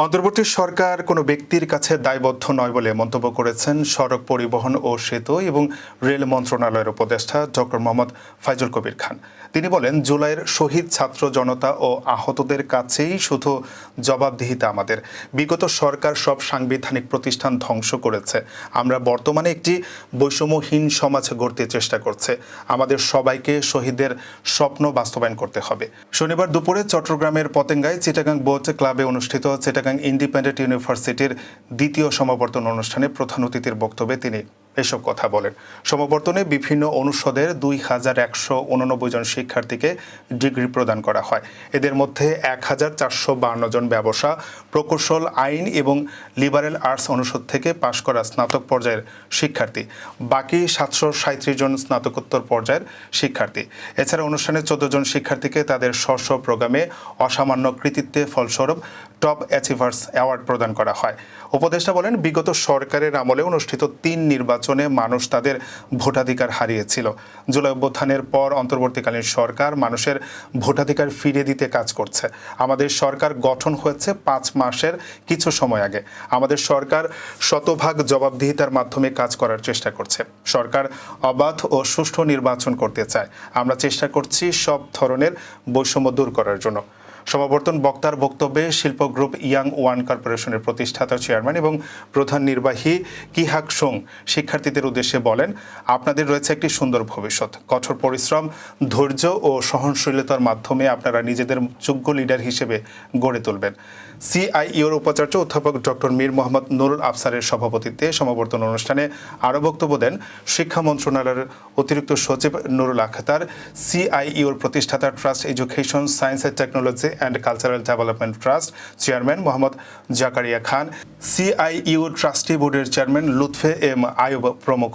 অন্তর্বর্তী সরকার কোনো ব্যক্তির কাছে দায়বদ্ধ নয় বলে মন্তব্য করেছেন সড়ক পরিবহন ও সেতু এবং রেল মন্ত্রণালয়ের উপদেষ্টা ডক্টর মোহাম্মদ ফাইজুল কবির খান। তিনি বলেন, জুলাইয়ের শহীদ ছাত্র জনতা ও আহতদের কাছেই শুধু জবাবদিহিতা আমাদের। বিগত সরকার সব সাংবিধানিক প্রতিষ্ঠান ধ্বংস করেছে। আমরা বর্তমানে একটি বৈষম্যহীন সমাজ গড়তে চেষ্টা করছে। আমাদের সবাইকে শহীদদের স্বপ্ন বাস্তবায়ন করতে হবে। শনিবার দুপুরে চট্টগ্রামের পতেঙ্গায় চিটাগাং বোট ক্লাবে অনুষ্ঠিত চিটাগাং ইন্ডিপেন্ডেন্ট ইউনিভার্সিটির দ্বিতীয় সমাবর্তন অনুষ্ঠানে প্রধান অতিথির বক্তব্যে তিনি এসব কথা বলেন। সমাবর্তনে বিভিন্ন অনুষদের 2189 জন শিক্ষার্থীকে ডিগ্রি প্রদান করা হয়। এদের মধ্যে 1452 জন ব্যবসা, প্রকৌশল, আইন এবং লিবারেল আর্টস অনুষদ থেকে পাশ করা স্নাতক পর্যায়ের শিক্ষার্থী। বাকি 737 জন স্নাতকোত্তর পর্যায়ের শিক্ষার্থী। এছাড়া অনুষ্ঠানে 14 জন শিক্ষার্থীকে তাদের স্ব প্রোগ্রামে অসামান্য কৃতিত্বে ফলস্বরূপ টপ অ্যাচিভার্স অ্যাওয়ার্ড প্রদান করা হয়। উপদেষ্টা বলেন, বিগত সরকারের আমলে অনুষ্ঠিত 3 নির্বাচনে মানুষ তাদের ভোটাধিকার হারিয়েছিল। জুলাই অভ্যুত্থানের পর অন্তর্বর্তীকালীন সরকার মানুষের ভোটাধিকার ফিরিয়ে দিতে কাজ করছে। আমাদের সরকার গঠন হয়েছে 5 মাসের কিছু সময় আগে। আমাদের সরকার শতভাগ জবাবদিহিতার মাধ্যমে কাজ করার চেষ্টা করছে। সরকার অবাধ ও সুষ্ঠু নির্বাচন করতে চায়। আমরা চেষ্টা করছি সব ধরনের বৈষম্য দূর করার জন্য। সমাবর্তন বক্তার বক্তব্যে শিল্প গ্রুপ ইয়াং ওয়ান কর্পোরেশনের প্রতিষ্ঠাতা চেয়ারম্যান এবং প্রধান নির্বাহী কিহাক সোং শিক্ষার্থীদের উদ্দেশ্যে বলেন, আপনাদের রয়েছে একটি সুন্দর ভবিষ্যৎ। কঠোর পরিশ্রম, ধৈর্য ও সহনশীলতার মাধ্যমে আপনারা নিজেদের যোগ্য লিডার হিসেবে গড়ে তুলবেন। সিআইইউর উপাচার্য অধ্যাপক ডক্টর মীর মোহাম্মদ নুরুল আফসারের সভাপতিত্বে সমাবর্তন অনুষ্ঠানে আরও বক্তব্য দেন শিক্ষা মন্ত্রণালয়ের অতিরিক্ত সচিব নুরুল আখতার, সিআইইউর প্রতিষ্ঠাতা trust education, science and technology and cultural development trust chairman Mohammad Zakaria Khan, CIU trustee বোর্ডের চেয়ারম্যান লুৎফে এম আয়ুব প্রমুখ।